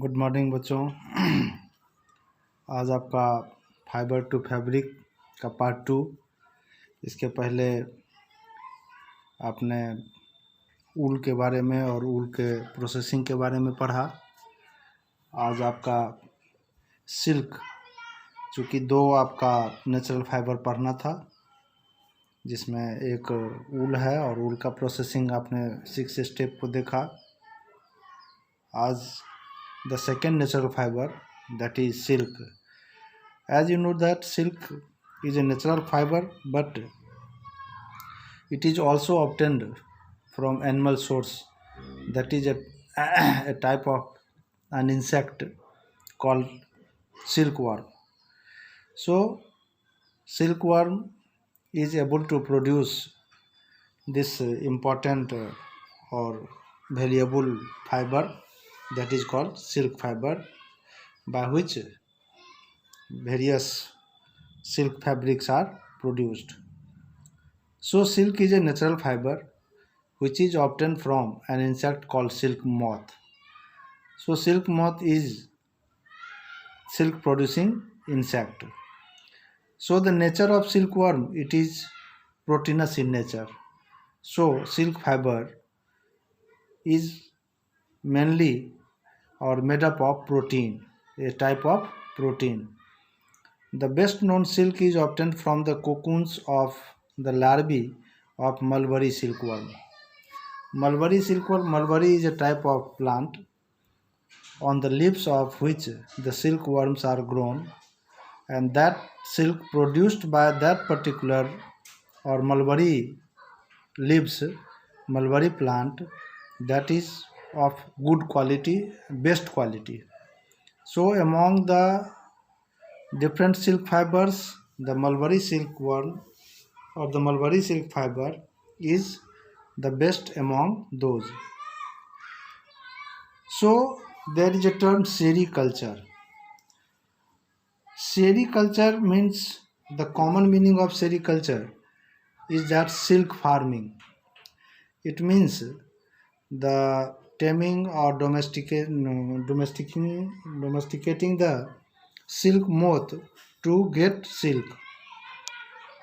Good morning बच्चों। आज आपका फाइबर टू फैब्रिक का पार्ट 2। इसके पहले आपने ऊल के बारे में और ऊल के प्रोसेसिंग के बारे में पढ़ा। आज आपका सिल्क, चूँकि 2 आपका नेचुरल फाइबर पढ़ना था, जिसमें एक ऊल है और ऊल का प्रोसेसिंग आपने 6 स्टेप को देखा। आज the second natural fiber, that is silk. As you know that silk is a natural fiber, but it is also obtained from animal source, that is a type of an insect called silkworm. So silkworm is able to produce this important or valuable fiber, that is called silk fiber, by which various silk fabrics are produced. So silk is a natural fiber which is obtained from an insect called silk moth. So silk moth is silk producing insect. So the nature of silkworm, it is proteinous in nature. So silk fiber is mainly or made up of protein, a type of protein. The best known silk is obtained from the cocoons of the larvae of mulberry silkworm. Mulberry silkworm, mulberry is a type of plant on the leaves of which the silkworms are grown, and that silk produced by that particular or mulberry leaves, mulberry plant, that is of good quality, best quality. So among the different silk fibers, the mulberry silkworm or the mulberry silk fiber is the best among those. So there is a term sericulture. Sericulture means, the common meaning of sericulture is that silk farming. It means the taming or domesticating the silk moth to get silk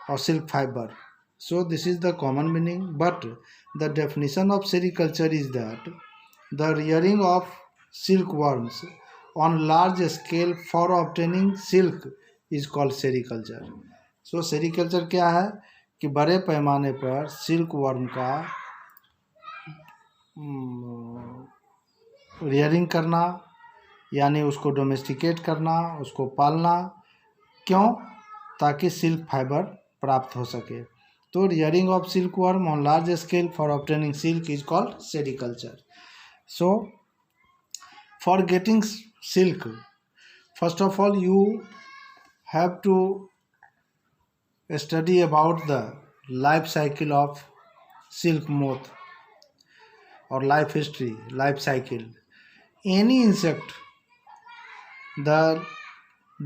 or silk fiber. So this is the common meaning, but the definition of sericulture is that the rearing of silkworms on large scale for obtaining silk is called sericulture. So sericulture क्या है कि बड़े पैमाने पर silk worm का rearing करना, यानी उसको डोमेस्टिकेट करना, उसको पालना। क्यों? ताकि सिल्क फाइबर प्राप्त हो सके। तो rearing of silk worm on large scale for obtaining silk is called sericulture. So for getting silk, first of all you have to study about the life cycle of silk moth or life history, life cycle. Any insect, the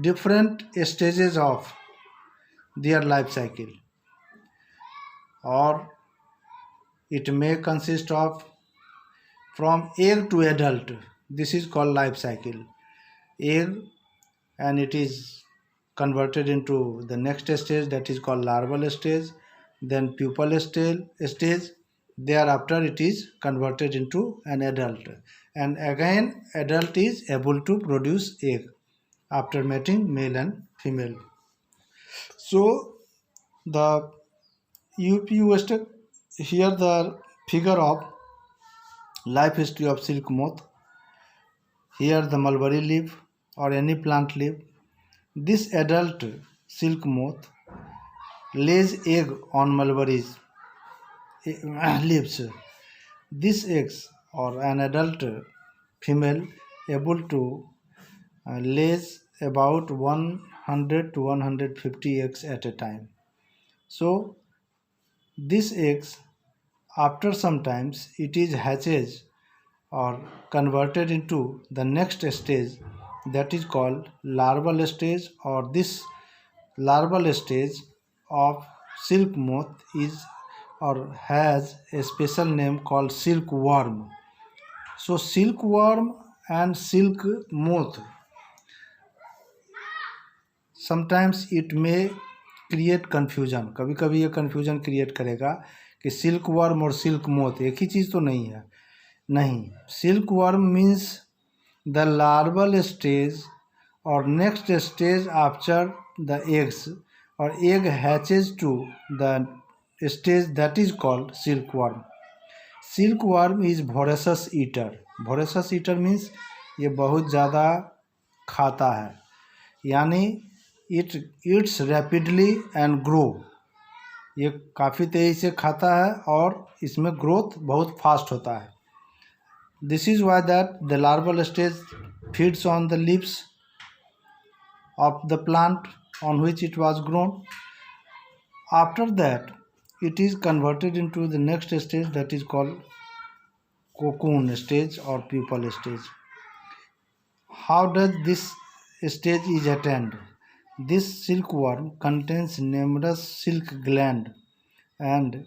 different stages of their life cycle, or it may consist of from egg to adult. This is called life cycle. Egg, and it is converted into the next stage, that is called larval stage, then pupal stage. Thereafter it is converted into an adult, and again adult is able to produce egg after mating male and female. So the here the figure of life history of silk moth. Here the mulberry leaf or any plant leaf. This adult silk moth lays egg on mulberries leaves. These eggs, or an adult female able to lays about 100 to 150 eggs at a time. So these eggs, after some times, it is hatches or converted into the next stage, that is called larval stage, or this larval stage of silk moth is or has a special name called silkworm. So silkworm and silk moth. Sometimes it may create confusion, कभी कभी ये confusion create करेगा कि silkworm और silk moth एक ही चीज़ तो नहीं है। नहीं, silkworm means the larval stage और next stage after the eggs, और egg hatches to the stage that is called silkworm. Silkworm is voracious eater. Voracious eater means ये बहुत ज़्यादा खाता है, यानी it eats rapidly and grow. ये काफ़ी तेज़ी से खाता है और इसमें ग्रोथ बहुत फास्ट होता है। This is why that the larval stage feeds on the leaves of the plant on which it was grown. After that, it is converted into the next stage that is called cocoon stage or pupal stage. How does this stage is attained? This silkworm contains numerous silk gland, and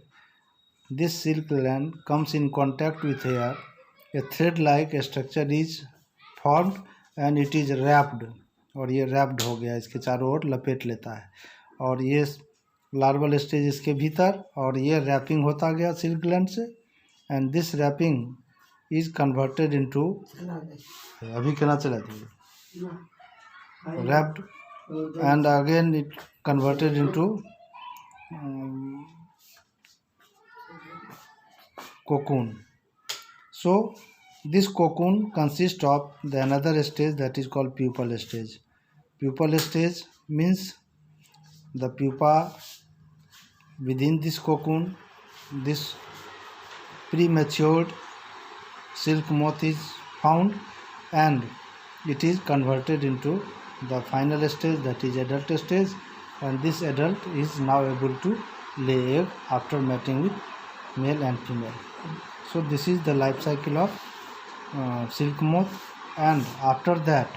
this silk gland comes in contact with air. A thread-like structure is formed and it is wrapped, और ये wrapped हो गया, इसके चारों ओर लपेट लेता है, और ये लार्वल स्टेज इसके भीतर, और ये रैपिंग होता गया सिल्क ग्लैंड से, and this wrapping is converted into, अभी कहना चला दीजिए, wrapped and again it converted into cocoon. So this cocoon consists of the another stage that is called pupal stage. Pupal stage means the pupa within this cocoon. This prematured silk moth is found and it is converted into the final stage that is adult stage, and this adult is now able to lay egg after mating with male and female. So this is the life cycle of silk moth, and after that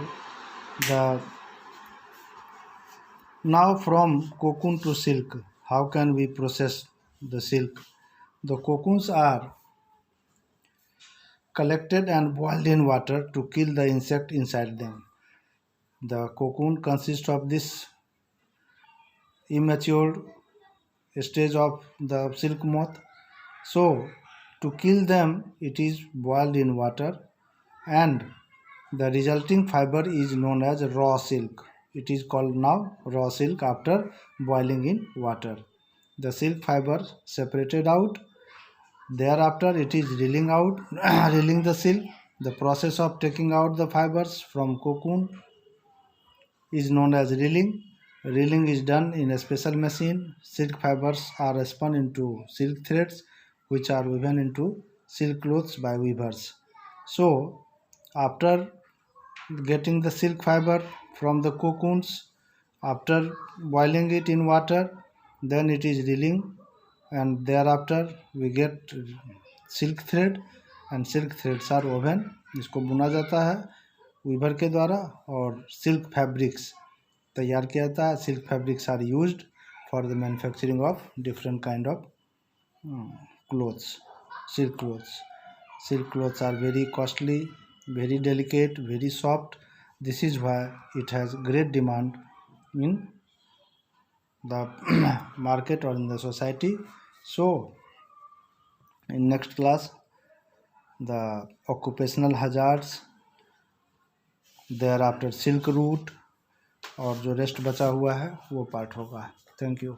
now from cocoon to silk, how can we process the silk? The cocoons are collected and boiled in water to kill the insect inside them. The cocoon consists of this immature stage of the silk moth. So to kill them, it is boiled in water, and the resulting fiber is known as raw silk. It is called now raw silk after boiling in water. The silk fiber separated out. Thereafter, it is reeling out, reeling the silk. The process of taking out the fibers from cocoon is known as reeling. Reeling is done in a special machine. Silk fibers are spun into silk threads, which are woven into silk clothes by weavers. So, after getting the silk fiber from the cocoons, after boiling it in water, then it is reeling, and thereafter we get silk thread, and silk threads are woven. इसको बुना जाता है Weaver के द्वारा, और silk fabrics तैयार किया जाता है. Silk fabrics are used for the manufacturing of different kind of clothes, silk clothes. Silk clothes are very costly, very delicate, very soft. This is why it has great demand in the market or in the society. So in next class, the occupational hazards, thereafter silk route, और जो rest बचा हुआ है वो part होगा. Thank you.